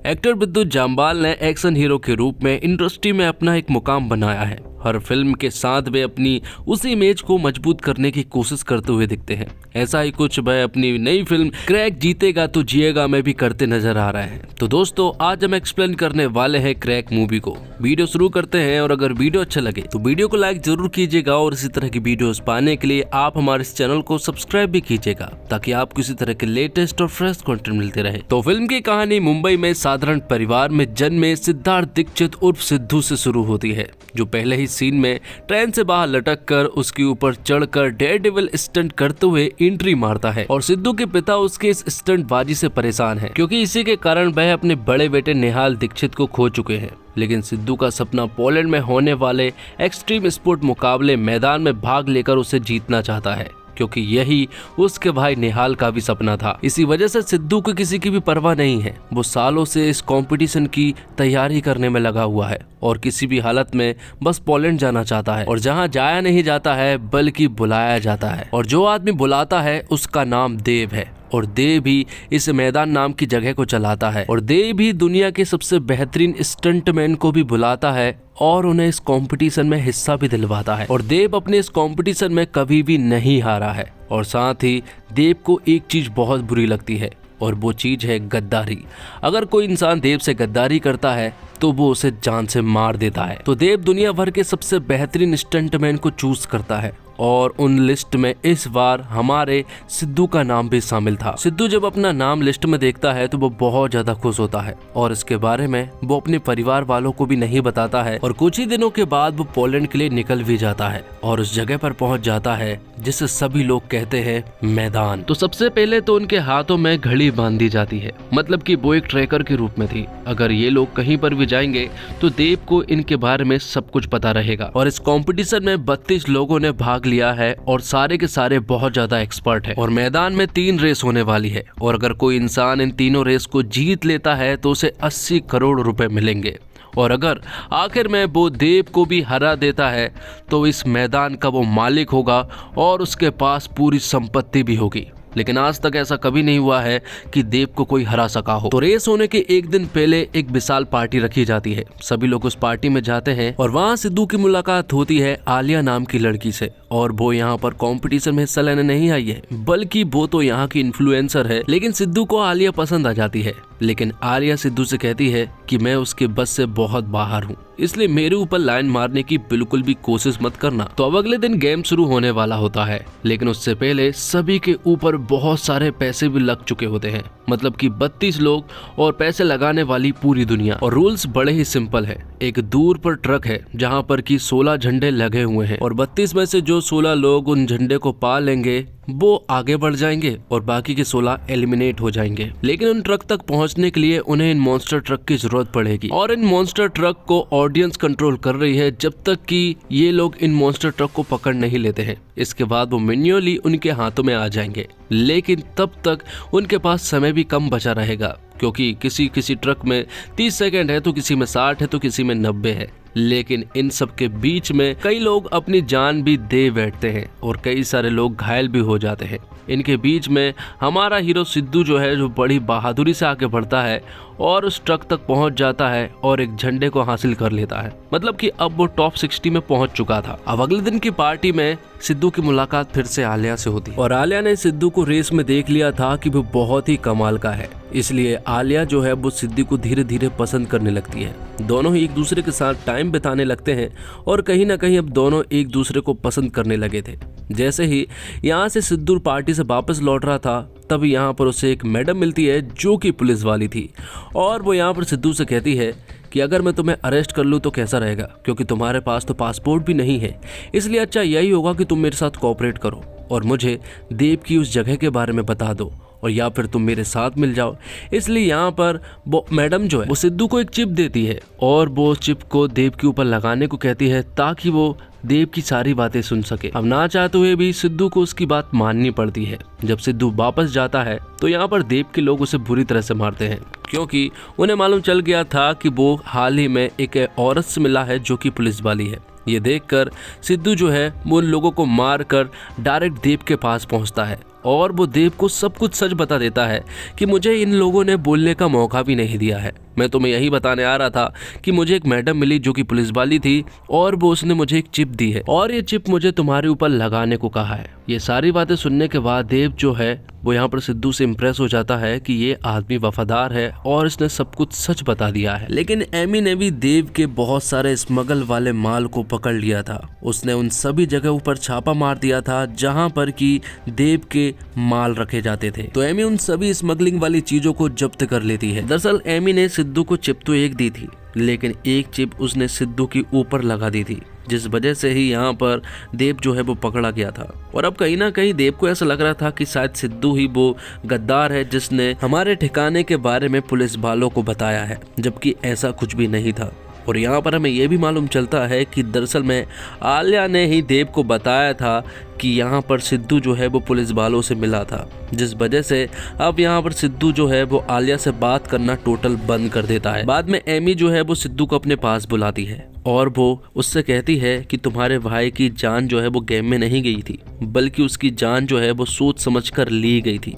Actor विद्युत जामवाल ने action hero के रूप में इंडस्ट्री में अपना एक मुकाम बनाया है। हर फिल्म के साथ वे अपनी उसी इमेज को मजबूत करने की कोशिश करते हुए दिखते हैं। ऐसा ही कुछ वह अपनी नई फिल्म क्रैक जीतेगा तो जिएगा में भी करते नजर आ रहे हैं। तो दोस्तों, आज हम एक्सप्लेन करने वाले हैं क्रैक मूवी को। वीडियो शुरू करते हैं, और अगर वीडियो अच्छा लगे तो वीडियो को लाइक जरूर कीजिएगा, और इसी तरह की वीडियोस पाने के लिए आप हमारे इस चैनल को सब्सक्राइब भी कीजिएगा, ताकि आपको इसी तरह के लेटेस्ट और फ्रेश कंटेंट मिलते रहे। तो फिल्म की कहानी मुंबई में साधारण परिवार में जन्मे सिद्धार्थ दीक्षित उर्फ सिद्धू से शुरू होती है, जो पहले ही सीन में ट्रेन से बाहर लटक कर उसके ऊपर चढ़कर डेयरडेविल स्टंट करते हुए एंट्री मारता है। और सिद्धू के पिता उसके इस स्टंटबाजी से परेशान हैं, क्योंकि इसी के कारण वह अपने बड़े बेटे निहाल दीक्षित को खो चुके हैं। लेकिन सिद्धू का सपना पोलैंड में होने वाले एक्सट्रीम स्पोर्ट मुकाबले मैदान में भाग लेकर उसे जीतना चाहता है, क्योंकि यही उसके भाई निहाल का भी सपना था। इसी वजह से सिद्धू को किसी की भी परवाह नहीं है। वो सालों से इस कंपटीशन की तैयारी करने में लगा हुआ है, और किसी भी हालत में बस पोलैंड जाना चाहता है। और जहां जाया नहीं जाता है बल्कि बुलाया जाता है, और जो आदमी बुलाता है उसका नाम देव है। और देव ही इस मैदान नाम की जगह को चलाता है, और देव ही दुनिया के सबसे बेहतरीन स्टंटमैन को भी बुलाता है और उन्हें इस कंपटीशन में हिस्सा भी दिलवाता है। और देव अपने इस कंपटीशन में कभी भी नहीं हारा है। और साथ ही देव को एक चीज बहुत बुरी लगती है, और वो चीज है गद्दारी। अगर कोई इंसान देव से गद्दारी करता है तो वो उसे जान से मार देता है। तो देव दुनिया भर के सबसे बेहतरीन स्टंटमैन को चूज करता है, और उन लिस्ट में इस बार हमारे सिद्धू का नाम भी शामिल था। सिद्धू जब अपना नाम लिस्ट में देखता है तो वो बहुत ज्यादा खुश होता है, और इसके बारे में वो अपने परिवार वालों को भी नहीं बताता है। और कुछ ही दिनों के बाद वो पोलैंड के लिए निकल भी जाता है, और उस जगह पर पहुंच जाता है जिसे सभी लोग कहते हैं मैदान। तो सबसे पहले तो उनके हाथों में घड़ी बांधी जाती है, मतलब कि वो एक ट्रैकर के रूप में थी। अगर ये लोग कहीं पर भी जाएंगे तो देव को इनके बारे में सब कुछ पता रहेगा। और इस कंपटीशन में 32 लोगों ने भाग लिया है, और सारे के सारे बहुत ज्यादा एक्सपर्ट है। और मैदान में 3 रेस होने वाली है, और अगर कोई इंसान इन तीनों रेस को जीत लेता है तो उसे 80 करोड़ रुपए मिलेंगे। और अगर आखिर में वो देव को भी हरा देता है तो इस मैदान का वो मालिक होगा, और उसके पास पूरी संपत्ति भी होगी। लेकिन आज तक ऐसा कभी नहीं हुआ है कि देव को कोई हरा सका हो। तो रेस होने के एक दिन पहले एक विशाल पार्टी रखी जाती है। सभी लोग उस पार्टी में जाते हैं, और वहाँ सिद्धू की मुलाकात होती है आलिया नाम की लड़की से। और वो यहाँ पर कंपटीशन में हिस्सा लेने नहीं आई है, बल्कि वो तो यहाँ की इन्फ्लुएंसर है। लेकिन सिद्धू को आलिया पसंद आ जाती है, लेकिन आलिया सिद्धू से कहती है कि मैं उसके बस से बहुत बाहर हूँ, इसलिए मेरे ऊपर लाइन मारने की बिल्कुल भी कोशिश मत करना। तो अब अगले दिन गेम शुरू होने वाला होता है, लेकिन उससे पहले सभी के ऊपर बहुत सारे पैसे भी लग चुके होते हैं, मतलब कि 32 लोग और पैसे लगाने वाली पूरी दुनिया। और रूल्स बड़े ही सिंपल है। एक दूर पर ट्रक है जहाँ पर कि 16 झंडे लगे हुए हैं, और 32 में से जो 16 लोग उन झंडे को पा लेंगे वो आगे बढ़ जाएंगे, और बाकी के 16 एलिमिनेट हो जाएंगे। लेकिन उन ट्रक तक पहुंचने के लिए उन्हें इन मॉन्स्टर ट्रक की जरूरत पड़ेगी, और इन मॉन्स्टर ट्रक को ऑडियंस कंट्रोल कर रही है जब तक कि ये लोग इन मॉन्स्टर ट्रक को पकड़ नहीं लेते हैं। इसके बाद वो मैन्युअली उनके हाथों में आ जाएंगे, लेकिन तब तक उनके पास समय भी कम बचा रहेगा, क्योंकि किसी ट्रक में 30 सेकंड है, तो किसी में 60 है, तो किसी में 90 है। लेकिन इन सब के बीच में कई लोग अपनी जान भी दे बैठते हैं, और कई सारे लोग घायल भी हो जाते हैं। इनके बीच में हमारा हीरो सिद्धू जो है, जो बड़ी बहादुरी से आगे बढ़ता है और उस ट्रक तक पहुंच जाता है, और एक झंडे को हासिल कर लेता है। मतलब कि अब वो टॉप 60 में पहुंच चुका था। अब अगले दिन की पार्टी में सिद्धू की मुलाकात फिर से आलिया से होती है, और आलिया ने सिद्धू को रेस में देख लिया था कि वो बहुत ही कमाल का है, इसलिए आलिया जो है वो सिद्धू को धीरे धीरे पसंद करने लगती है। दोनों ही एक दूसरे के साथ टाइम बिताने लगते हैं, और कहीं ना कहीं अब दोनों एक दूसरे को पसंद करने लगे थे। जैसे ही यहाँ से सिद्धू पार्टी से वापस लौट रहा था, तब यहाँ पर उसे एक मैडम मिलती है जो कि पुलिस वाली थी, और वो यहाँ पर सिद्धू से कहती है कि अगर मैं तुम्हें अरेस्ट कर लूँ तो कैसा रहेगा, क्योंकि तुम्हारे पास तो पासपोर्ट भी नहीं है, इसलिए अच्छा यही होगा कि तुम मेरे साथ कोऑपरेट करो और मुझे देव की उस जगह के बारे में बता दो, और या फिर तुम मेरे साथ मिल जाओ। इसलिए यहाँ पर वो मैडम जो है वो सिद्धू को एक चिप देती है, और वो चिप को देव के ऊपर लगाने को कहती है, ताकि वो देव की सारी बातें सुन सके। अब ना चाहते हुए भी सिद्धू को उसकी बात माननी पड़ती है। जब सिद्धू वापस जाता है तो यहाँ पर देव के लोग उसे बुरी तरह से मारते हैं, क्योंकि उन्हें मालूम चल गया था कि वो हाल ही में एक औरत से मिला है जो कि पुलिस वाली है। ये देखकर सिद्धू जो है वो उन लोगों को मार कर डायरेक्ट देव के पास पहुंचता है, और वो देव को सब कुछ सच बता देता है कि मुझे इन लोगों ने बोलने का मौका भी नहीं दिया है, मैं तुम्हें यही बताने आ रहा था कि मुझे एक मैडम मिली जो कि पुलिस वाली थी और वो उसने मुझे एक चिप दी है और ये चिप मुझे तुम्हारे ऊपर लगाने को कहा है। ये सारी बातें सुनने के बाद देव जो है वो यहाँ पर सिद्धू से इम्प्रेस हो जाता है कि ये आदमी वफादार है और इसने सब कुछ सच बता दिया है। लेकिन एमी ने भी देव के बहुत सारे स्मगल वाले माल को पकड़ लिया था। उसने उन सभी जगहों पर छापा मार दिया था जहाँ पर कि देव के माल रखे जाते थे। तो एमी उन सभी स्मगलिंग वाली चीजों को जब्त कर लेती है। दरअसल एमी ने सिद्धू को चिप तो एक दी थी, लेकिन एक चिप उसने सिद्धू के ऊपर लगा दी थी, जिस वजह से ही यहाँ पर देव जो है वो पकड़ा गया था। और अब कहीं ना कहीं देव को ऐसा लग रहा था कि शायद सिद्धू ही वो गद्दार है जिसने हमारे ठिकाने के बारे में पुलिस वालों को बताया है, जबकि ऐसा कुछ भी नहीं था। और यहाँ पर हमें यह भी मालूम चलता है कि दरअसल में आलिया ने ही देव को बताया था कि यहाँ पर सिद्धू जो है वो पुलिस वालों से मिला था, जिस वजह से अब यहाँ पर सिद्धू जो है वो आलिया से बात करना टोटल बंद कर देता है। बाद में एमी जो है वो सिद्धू को अपने पास बुलाती है और वो उससे कहती है कि तुम्हारे भाई की जान जो है वो गेम में नहीं गई थी, बल्कि उसकी जान जो है वो सोच समझ कर ली गई थी।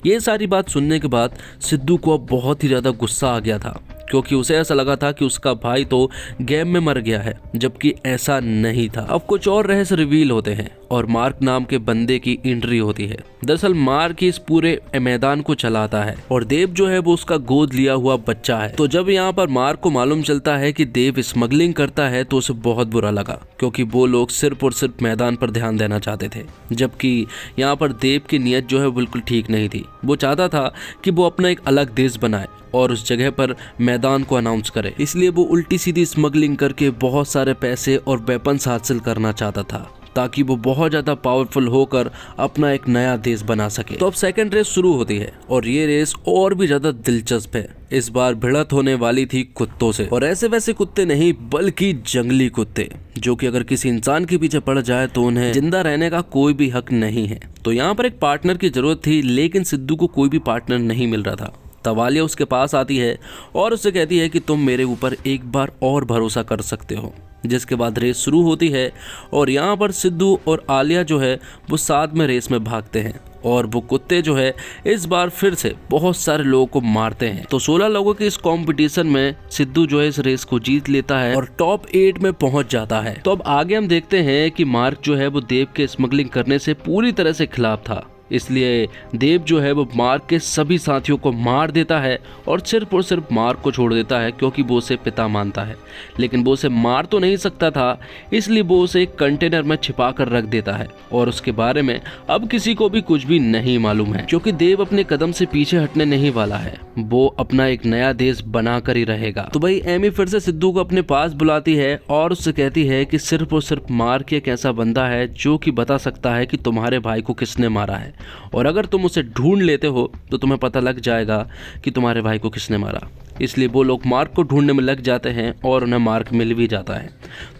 ये सारी बात सुनने के बाद सिद्धू को अब बहुत ही ज़्यादा गुस्सा आ गया था, क्योंकि उसे ऐसा लगा था कि उसका भाई तो गेम में मर गया है, जबकि ऐसा नहीं था। अब कुछ और रहस्य रिवील होते हैं और मार्क नाम के बंदे की एंट्री होती है। दरअसल मार्क इस पूरे मैदान को चलाता है और देव जो है वो उसका गोद लिया हुआ बच्चा है। तो जब यहाँ पर मार्क को मालूम चलता है कि देव स्मगलिंग करता है तो उसे बहुत बुरा लगा, क्योंकि वो लोग सिर्फ और सिर्फ मैदान पर ध्यान देना चाहते थे, जबकि यहाँ पर देव की नीयत जो है बिल्कुल ठीक नहीं थी। वो चाहता था कि वो अपना एक अलग देश बनाए और उस जगह पर मैदान को अनाउंस करे, इसलिए वो उल्टी सीधी स्मगलिंग करके बहुत सारे पैसे और वेपन्स हासिल करना चाहता था, ताकि वो बहुत ज्यादा पावरफुल होकर अपना एक नया देश बना सके। तो अब सेकंड रेस शुरू होती है और ये रेस और भी ज्यादा दिलचस्प है। इस बार भिड़त होने वाली थी कुत्तों से, और ऐसे वैसे कुत्ते नहीं बल्कि जंगली कुत्ते, जो कि अगर किसी इंसान के पीछे पड़ जाए तो उन्हें जिंदा रहने का कोई भी हक नहीं है। तो यहाँ पर एक पार्टनर की जरूरत थी, लेकिन सिद्धू को कोई भी पार्टनर नहीं मिल रहा था। तब आलिया उसके पास आती है और उससे कहती है कि तुम मेरे ऊपर एक बार और भरोसा कर सकते हो। जिसके बाद रेस शुरू होती है और यहाँ पर सिद्धू और आलिया जो है वो साथ में रेस में भागते हैं और वो कुत्ते जो है इस बार फिर से बहुत सारे लोगों को मारते हैं। तो 16 लोगों के इस कंपटीशन में सिद्धू जो है इस रेस को जीत लेता है और टॉप 8 में पहुंच जाता है। तो अब आगे हम देखते हैं कि मार्क जो है वो देव के स्मगलिंग करने से पूरी तरह से खिलाफ था, इसलिए देव जो है वो मार्क के सभी साथियों को मार देता है और सिर्फ मार्क को छोड़ देता है, क्योंकि वो उसे पिता मानता है। लेकिन वो उसे मार तो नहीं सकता था, इसलिए वो उसे एक कंटेनर में छिपा कर रख देता है और उसके बारे में अब किसी को भी कुछ भी नहीं मालूम है, क्योंकि देव अपने कदम से पीछे हटने नहीं वाला है। वो अपना एक नया देश बना कर ही रहेगा। तो भाई एमी फिर से सिद्धू को अपने पास बुलाती है और उससे कहती है कि सिर्फ और सिर्फ मार्क एक ऐसा बंदा है जो कि बता सकता है कि तुम्हारे भाई को किसने मारा है, और अगर तुम उसे ढूंढ लेते हो तो तुम्हें पता लग जाएगा कि तुम्हारे भाई को किसने मारा। इसलिए वो लोग मार्क को ढूंढने में लग जाते हैं और उन्हें मार्क मिल भी जाता है।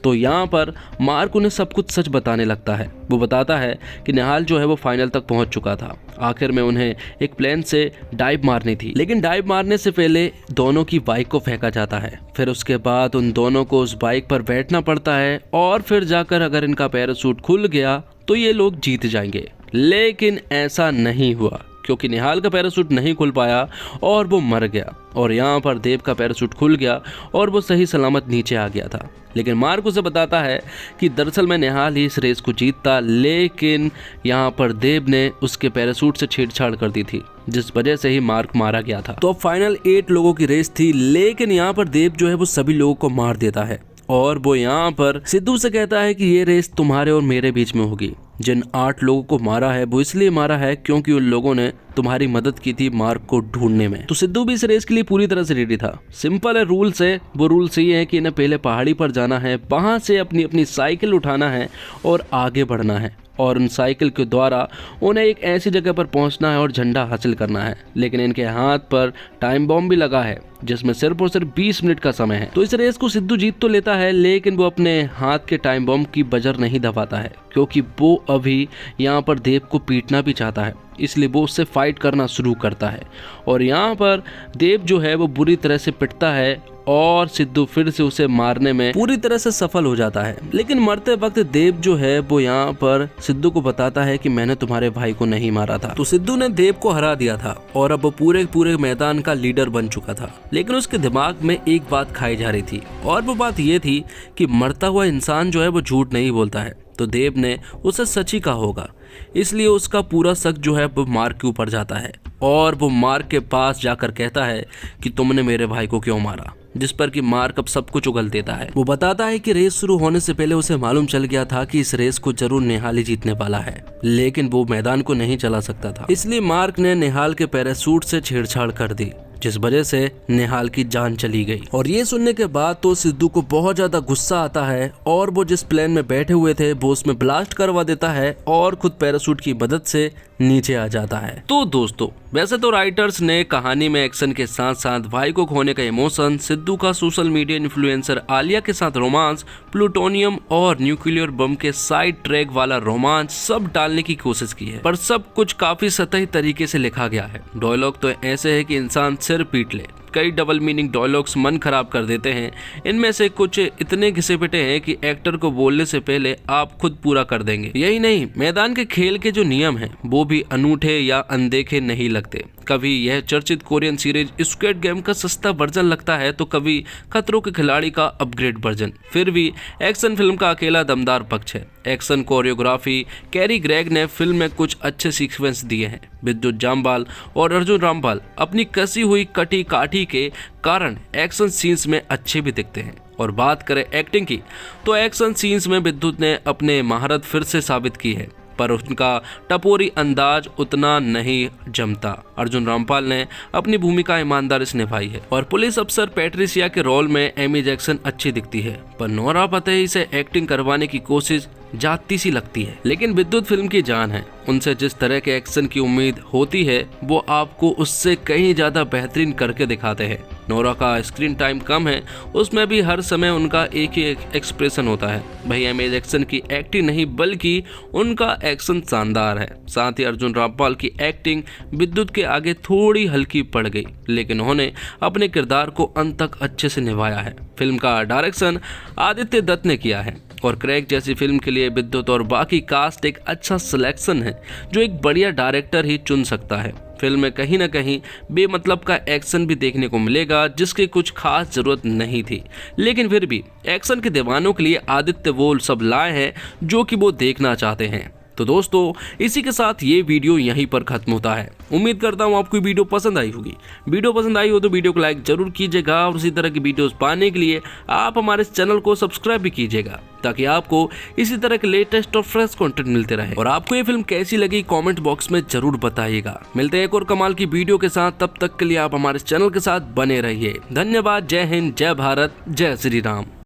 तो यहाँ पर मार्क उन्हें सब कुछ सच बताने लगता है। वो बताता है कि निहाल जो है वो फाइनल तक पहुंच चुका था। आखिर में उन्हें एक प्लेन से डाइव मारनी थी, लेकिन डाइव मारने से पहले दोनों की बाइक को फेंका जाता है। फिर उसके बाद उन दोनों को उस बाइक पर बैठना पड़ता है और फिर जाकर अगर इनका पैराशूट खुल गया तो ये लोग जीत जाएंगे। लेकिन ऐसा नहीं हुआ, क्योंकि निहाल का पैराशूट नहीं खुल पाया और वो मर गया, और यहाँ पर देव का पैराशूट खुल गया और वो सही सलामत नीचे आ गया था। लेकिन मार्क उसे बताता है कि दरअसल मैं निहाल ही इस रेस को जीतता, लेकिन यहाँ पर देव ने उसके पैराशूट से छेड़छाड़ कर दी थी, जिस वजह से ही मार्क मारा गया था। तो फाइनल 8 लोगों की रेस थी, लेकिन यहाँ पर देव जो है वो सभी लोगों को मार देता है और वो यहाँ पर सिद्धू से कहता है कि ये रेस तुम्हारे और मेरे बीच में होगी। जिन 8 लोगों को मारा है वो इसलिए मारा है क्योंकि उन लोगों ने तुम्हारी मदद की थी मार्क को ढूंढने में। तो सिद्धू भी इस रेस के लिए पूरी तरह से रेडी था। सिंपल है रूल्स है, वो रूल्स ये है कि इन्हें पहले पहाड़ी पर जाना है, वहां से अपनी अपनी साइकिल उठाना है और आगे बढ़ना है, और उन साइकिल के द्वारा उन्हें एक ऐसी जगह पर पहुंचना है और झंडा हासिल करना है। लेकिन इनके हाथ पर टाइम बॉम्ब भी लगा है, जिसमें सिर्फ और सिर्फ 20 मिनट का समय है। तो इस रेस को सिद्धू जीत तो लेता है, लेकिन वो अपने हाथ के टाइम बॉम्ब की बजर नहीं दबाता है, क्योंकि वो अभी यहाँ पर देव को पीटना भी चाहता है। इसलिए वो उससे फाइट करना शुरू करता है और यहाँ पर देव जो है वो बुरी तरह से पिटता है और सिद्धू फिर से उसे मारने में पूरी तरह से सफल हो जाता है। लेकिन मरते वक्त देव जो है वो यहाँ पर सिद्धू को बताता है कि मैंने तुम्हारे भाई को नहीं मारा था। तो सिद्धू ने देव को हरा दिया था और अब वो पूरे मैदान का लीडर बन चुका था। लेकिन उसके दिमाग में एक बात खाई जा रही थी और वो बात ये थी कि मरता हुआ इंसान जो है वो झूठ नहीं बोलता है। तो देव ने उसे सच ही कहा होगा, इसलिए उसका पूरा शक जो है वो मार्क के ऊपर जाता है और वो मार्क के पास जाकर कहता है कि तुमने मेरे भाई को क्यों मारा, जिस पर कि मार्क अब सब कुछ उगल देता है। वो बताता है कि रेस शुरू होने से पहले उसे मालूम चल गया था कि इस रेस को जरूर निहाल ही जीतने वाला है, लेकिन वो मैदान को नहीं चला सकता था। इसलिए मार्क ने निहाल के पैराशूट से छेड़छाड़ कर दी, जिस वजह से निहाल की जान चली गई। और ये सुनने के बाद तो सिद्धू को बहुत ज्यादा गुस्सा आता है और वो जिस प्लेन में बैठे हुए थे वो उसमें ब्लास्ट करवा देता है और खुद पैराशूट की मदद से नीचे आ जाता है। तो दोस्तों, वैसे तो राइटर्स ने कहानी में एक्शन के साथ साथ भाई को खोने का इमोशन, सिद्धू का सोशल मीडिया इन्फ्लुएंसर आलिया के साथ रोमांस, प्लूटोनियम और न्यूक्लियर बम के साइड ट्रैक वाला रोमांच सब डालने की कोशिश की है, पर सब कुछ काफी सतही तरीके से लिखा गया है। डायलॉग तो ऐसे है कि इंसान सिर पीट ले। कई डबल मीनिंग डायलॉग्स मन खराब कर देते हैं। इनमें से कुछ इतने घिसे पिटे हैं कि एक्टर को बोलने से पहले आप खुद पूरा कर देंगे। यही नहीं, मैदान के खेल के जो नियम हैं वो भी अनूठे या अनदेखे नहीं लगते। कभी यह चर्चित कोरियन सीरीज स्क्विड गेम का सस्ता वर्जन लगता है तो कभी खतरों के खिलाड़ी का अपग्रेड वर्जन। फिर भी एक्शन फिल्म का अकेला दमदार पक्ष है। एक्शन कोरियोग्राफी कैरी ग्रेग ने फिल्म में कुछ अच्छे सीक्वेंस दिए हैं। विद्युत जामवाल और अर्जुन रामपाल अपनी कसी हुई कटी काठी के कारण एक्शन सीन्स में अच्छे भी दिखते हैं। और बात करें एक्टिंग की, तो एक्शन सीन्स में विद्युत ने अपने महारत फिर से साबित की है, पर उनका टपोरी अंदाज उतना नहीं जमता। अर्जुन रामपाल ने अपनी भूमिका ईमानदारी से निभाई है और पुलिस अफसर पैट्रिसिया के रोल में एमी जैक्सन अच्छी दिखती है, पर नोरा फतेही से एक्टिंग करवाने की कोशिश जाती सी लगती है। लेकिन विद्युत फिल्म की जान है, उनसे जिस तरह के एक्शन की उम्मीद होती है वो आपको उससे कहीं ज्यादा बेहतरीन करके दिखाते हैं। नोरा का स्क्रीन टाइम कम है, उसमें भी हर समय उनका एक ही एक्सप्रेशन होता है। भाई एमी जैक्सन की एक्टिंग नहीं बल्कि उनका एक्शन शानदार है। साथ ही अर्जुन रामपाल की एक्टिंग विद्युत के आगे थोड़ी हल्की पड़ गई, लेकिन उन्होंने अपने किरदार को अंत तक अच्छे से निभाया है। फिल्म का डायरेक्शन आदित्य दत्त ने किया है और क्रैक जैसी फिल्म के लिए विद्युत और बाकी कास्ट एक अच्छा सिलेक्शन है जो एक बढ़िया डायरेक्टर ही चुन सकता है। फिल्म में कहीं ना कहीं बेमतलब का एक्शन भी देखने को मिलेगा जिसकी कुछ खास जरूरत नहीं थी, लेकिन फिर भी एक्शन के दीवानों के लिए आदित्य वो सब लाए हैं जो कि वो देखना चाहते हैं। तो दोस्तों, इसी के साथ ये वीडियो यहीं पर खत्म होता है। उम्मीद करता हूँ आपको वीडियो पसंद आई होगी। वीडियो पसंद आई हो तो वीडियो को लाइक जरूर कीजिएगा और इसी तरह की वीडियोस पाने के लिए आप हमारे चैनल को सब्सक्राइब भी कीजिएगा, ताकि आपको इसी तरह के लेटेस्ट और फ्रेश कंटेंट मिलते रहे। और आपको ये फिल्म कैसी लगी कमेंट बॉक्स में जरूर बताइएगा। मिलते हैं एक और कमाल की वीडियो के साथ, तब तक के लिए आप हमारे चैनल के साथ बने रहिए। धन्यवाद। जय हिंद, जय भारत, जय श्री राम।